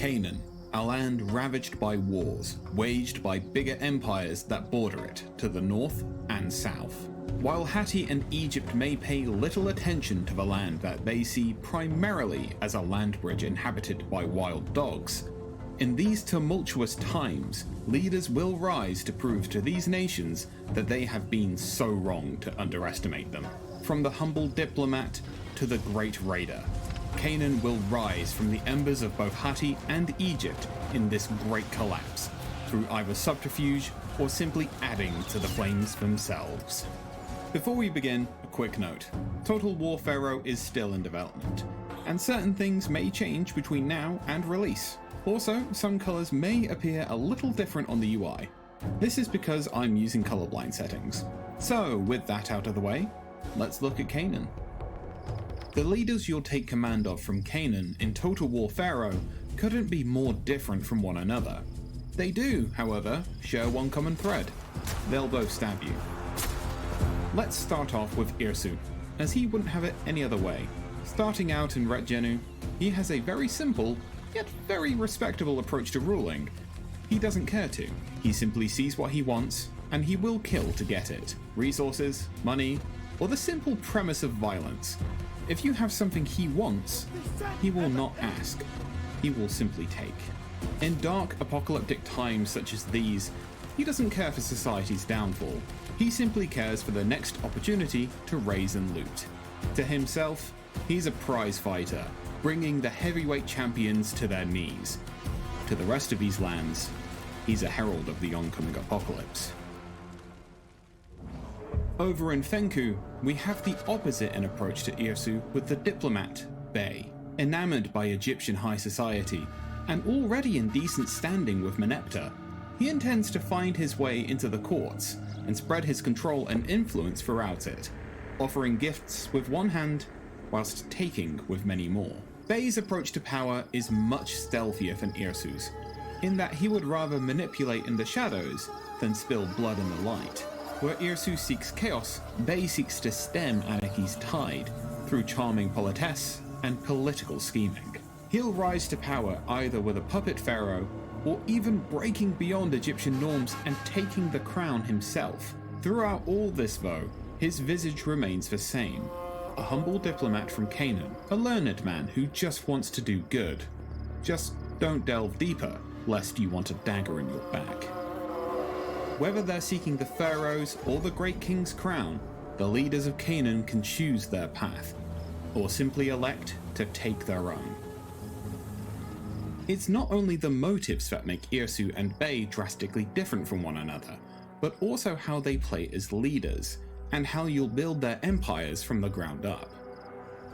Canaan, a land ravaged by wars, waged by bigger empires that border it to the north and south. While Hatti and Egypt may pay little attention to the land that they see primarily as a land bridge inhabited by wild dogs, in these tumultuous times, leaders will rise to prove to these nations that they have been so wrong to underestimate them. From the humble diplomat to the great raider, Canaan will rise from the embers of both Hatti and Egypt in this great collapse, through either subterfuge or simply adding to the flames themselves. Before we begin, a quick note. Total War PHARAOH is still in development, and certain things may change between now and release. Also, some colors may appear a little different on the UI. This is because I'm using colorblind settings. So, with that out of the way, let's look at Canaan. The leaders you'll take command of from Canaan in Total War PHARAOH couldn't be more different from one another. They do, however, share one common thread. They'll both stab you. Let's start off with Irsu, as he wouldn't have it any other way. Starting out in Ret Jenu, he has a very simple, yet very respectable approach to ruling. He doesn't care to. He simply sees what he wants, and he will kill to get it. Resources, money, or the simple premise of violence. If you have something he wants, he will not ask. He will simply take. In dark apocalyptic times such as these, he doesn't care for society's downfall. He simply cares for the next opportunity to raise and loot. To himself, he's a prize fighter, bringing the heavyweight champions to their knees. To the rest of these lands, he's a herald of the oncoming apocalypse. Over in Fenku, we have the opposite in approach to Irsu with the diplomat, Bey. Enamored by Egyptian high society, and already in decent standing with Meneptah, he intends to find his way into the courts and spread his control and influence throughout it, offering gifts with one hand whilst taking with many more. Bey's approach to power is much stealthier than Irsu's, in that he would rather manipulate in the shadows than spill blood in the light. Where Irsu seeks chaos, Bey seeks to stem anarchy's tide through charming politesse and political scheming. He'll rise to power either with a puppet pharaoh or even breaking beyond Egyptian norms and taking the crown himself. Throughout all this though, his visage remains the same. A humble diplomat from Canaan, a learned man who just wants to do good. Just don't delve deeper, lest you want a dagger in your back. Whether they're seeking the pharaoh's or the great king's crown, the leaders of Canaan can choose their path, or simply elect to take their own. It's not only the motives that make Irsu and Bey drastically different from one another, but also how they play as leaders, and how you'll build their empires from the ground up.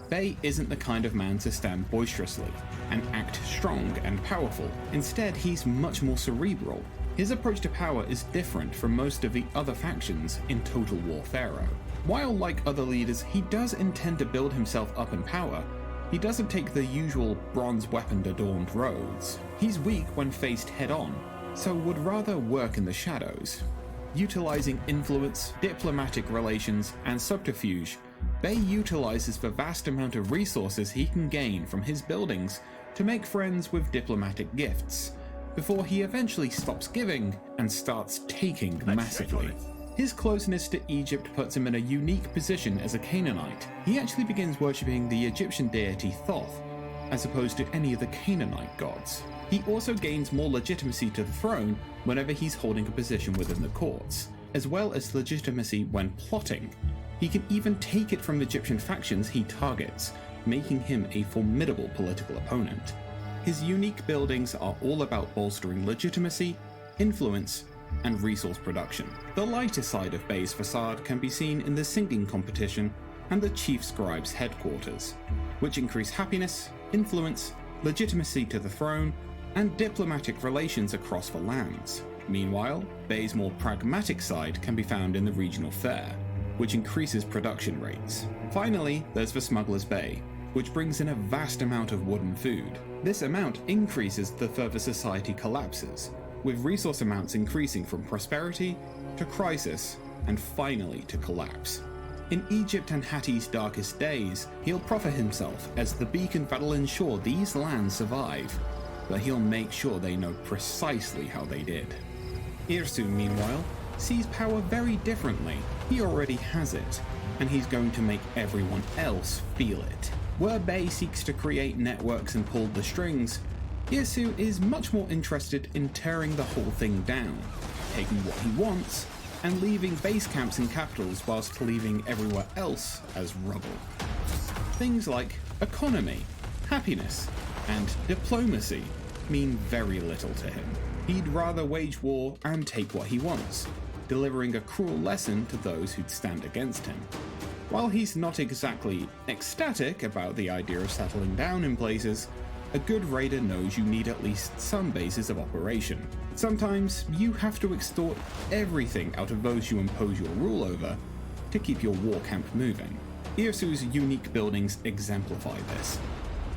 Bey isn't the kind of man to stand boisterously and act strong and powerful. Instead, he's much more cerebral. His approach to power is different from most of the other factions in Total War PHARAOH. While like other leaders, he does intend to build himself up in power, he doesn't take the usual bronze weapon adorned roads. He's weak when faced head-on, so would rather work in the shadows. Utilizing influence, diplomatic relations, and subterfuge, Bey utilizes the vast amount of resources he can gain from his buildings to make friends with diplomatic gifts, before he eventually stops giving and starts taking massively. His closeness to Egypt puts him in a unique position as a Canaanite. He actually begins worshipping the Egyptian deity Thoth, as opposed to any of the Canaanite gods. He also gains more legitimacy to the throne whenever he's holding a position within the courts, as well as legitimacy when plotting. He can even take it from Egyptian factions he targets, making him a formidable political opponent. His unique buildings are all about bolstering legitimacy, influence, and resource production. The lighter side of Bey's facade can be seen in the singing competition and the chief scribe's headquarters, which increase happiness, influence, legitimacy to the throne, and diplomatic relations across the lands. Meanwhile, Bey's more pragmatic side can be found in the regional fair, which increases production rates. Finally, there's the Smuggler's Bay, which brings in a vast amount of wood and food. This amount increases the further society collapses, with resource amounts increasing from prosperity to crisis and finally to collapse. In Egypt and Hatti's darkest days, he'll proffer himself as the beacon that'll ensure these lands survive. but he'll make sure they know precisely how they did. Irsu, meanwhile, sees power very differently. He already has it, and he's going to make everyone else feel it. Where Bei seeks to create networks and pull the strings, Irsu is much more interested in tearing the whole thing down, taking what he wants, and leaving base camps and capitals whilst leaving everywhere else as rubble. Things like economy, happiness, and diplomacy mean very little to him. He'd rather wage war and take what he wants, delivering a cruel lesson to those who'd stand against him. While he's not exactly ecstatic about the idea of settling down in places, a good raider knows you need at least some basis of operation. Sometimes you have to extort everything out of those you impose your rule over to keep your war camp moving. Irsu's unique buildings exemplify this.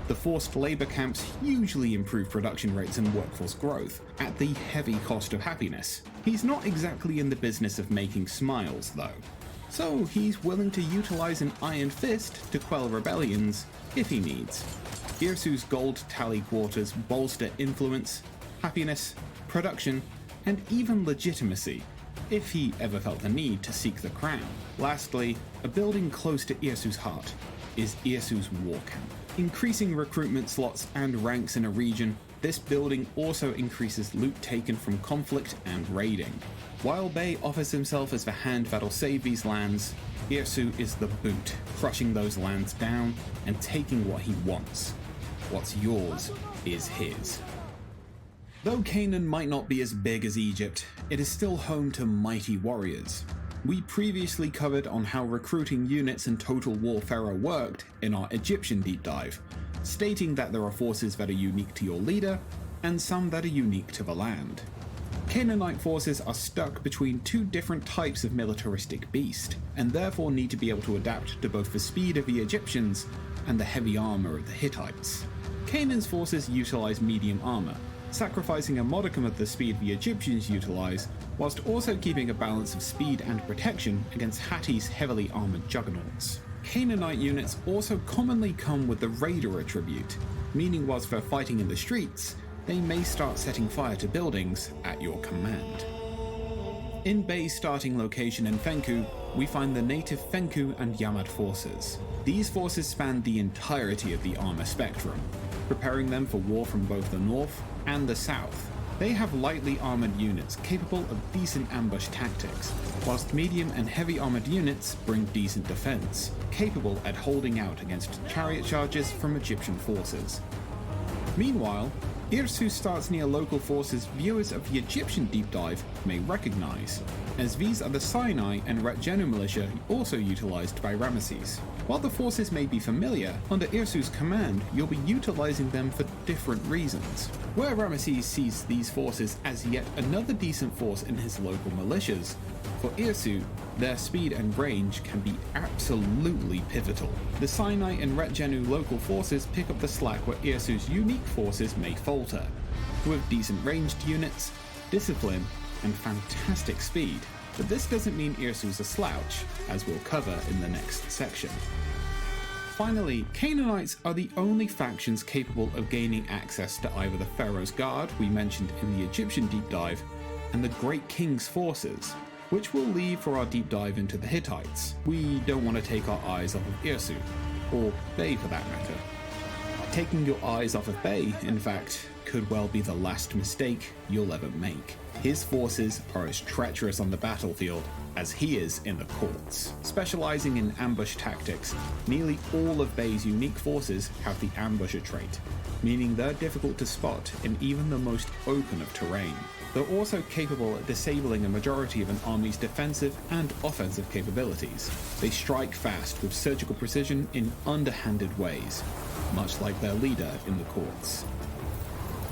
The forced labor camps hugely improve production rates and workforce growth, at the heavy cost of happiness. He's not exactly in the business of making smiles, though, so he's willing to utilize an iron fist to quell rebellions if he needs. Irsu's gold tally quarters bolster influence, happiness, production, and even legitimacy, if he ever felt the need to seek the crown. Lastly, a building close to Irsu's heart is Irsu's war camp. Increasing recruitment slots and ranks in a region, this building also increases loot taken from conflict and raiding. While Bei offers himself as the hand that'll save these lands, Irsu is the boot, crushing those lands down and taking what he wants. What's yours is his. Though Canaan might not be as big as Egypt, it is still home to mighty warriors. We previously covered on how recruiting units and total warfare worked in our Egyptian deep dive, stating that there are forces that are unique to your leader and some that are unique to the land. Canaanite forces are stuck between two different types of militaristic beast, and therefore need to be able to adapt to both the speed of the Egyptians and the heavy armor of the Hittites. Canaan's forces utilize medium armor, sacrificing a modicum of the speed the Egyptians utilize, whilst also keeping a balance of speed and protection against Hatti's heavily armored juggernauts. Canaanite units also commonly come with the raider attribute, meaning whilst they're fighting in the streets, they may start setting fire to buildings at your command. In Bei's starting location in Fenku, we find the native Fenku and Yamad forces. These forces span the entirety of the armor spectrum, preparing them for war from both the north and the south. They have lightly armored units capable of decent ambush tactics, whilst medium and heavy armored units bring decent defense, capable at holding out against chariot charges from Egyptian forces. Meanwhile, Irsu starts near local forces viewers of the Egyptian deep dive may recognize, as these are the Sinai and Retjenu militia also utilized by Ramesses. While the forces may be familiar, under Irsu's command you'll be utilizing them for different reasons. Where Ramesses sees these forces as yet another decent force in his local militias, for Irsu, their speed and range can be absolutely pivotal. The Sinai and Retjenu local forces pick up the slack where Irsu's unique forces may falter, with decent ranged units, discipline, and fantastic speed. But this doesn't mean Irsu's a slouch, as we'll cover in the next section. Finally, Canaanites are the only factions capable of gaining access to either the Pharaoh's Guard we mentioned in the Egyptian deep dive, and the Great King's forces, which we'll leave for our deep dive into the Hittites. We don't want to take our eyes off of Irsu, or Bei for that matter. Taking your eyes off of Bei, in fact, could well be the last mistake you'll ever make. His forces are as treacherous on the battlefield as he is in the courts. Specializing in ambush tactics, nearly all of Bei's unique forces have the ambusher trait, meaning they're difficult to spot in even the most open of terrain. They're also capable at disabling a majority of an army's defensive and offensive capabilities. They strike fast with surgical precision in underhanded ways, much like their leader in the courts.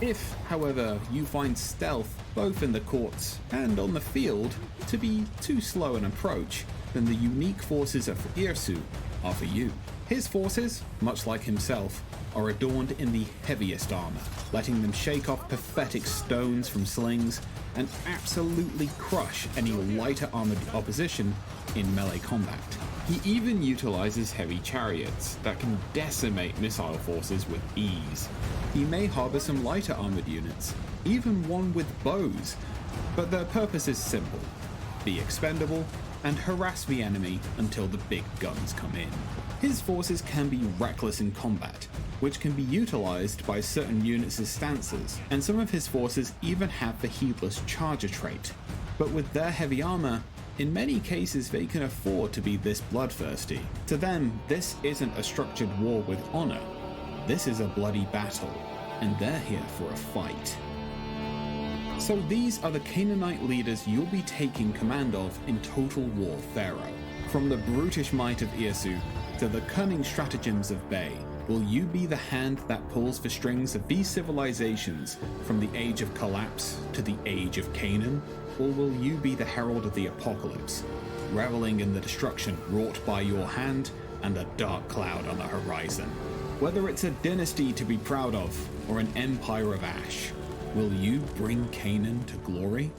If, however, you find stealth both in the courts and on the field to be too slow an approach, then the unique forces of Irsu are for you. His forces, much like himself, are adorned in the heaviest armor, letting them shake off pathetic stones from slings and absolutely crush any lighter armored opposition in melee combat. He even utilizes heavy chariots that can decimate missile forces with ease. He may harbor some lighter armored units, even one with bows, but their purpose is simple: be expendable and harass the enemy until the big guns come in. His forces can be reckless in combat, which can be utilized by certain units' stances, and some of his forces even have the heedless charger trait. But with their heavy armor, in many cases they can afford to be this bloodthirsty. To them, this isn't a structured war with honor. This is a bloody battle, and they're here for a fight. So these are the Canaanite leaders you'll be taking command of in Total War Pharaoh. From the brutish might of Iesu to the cunning stratagems of Bay, will you be the hand that pulls the strings of these civilizations from the age of collapse to the age of Canaan? Or will you be the herald of the apocalypse, reveling in the destruction wrought by your hand and a dark cloud on the horizon? Whether it's a dynasty to be proud of or an empire of ash, will you bring Canaan to glory?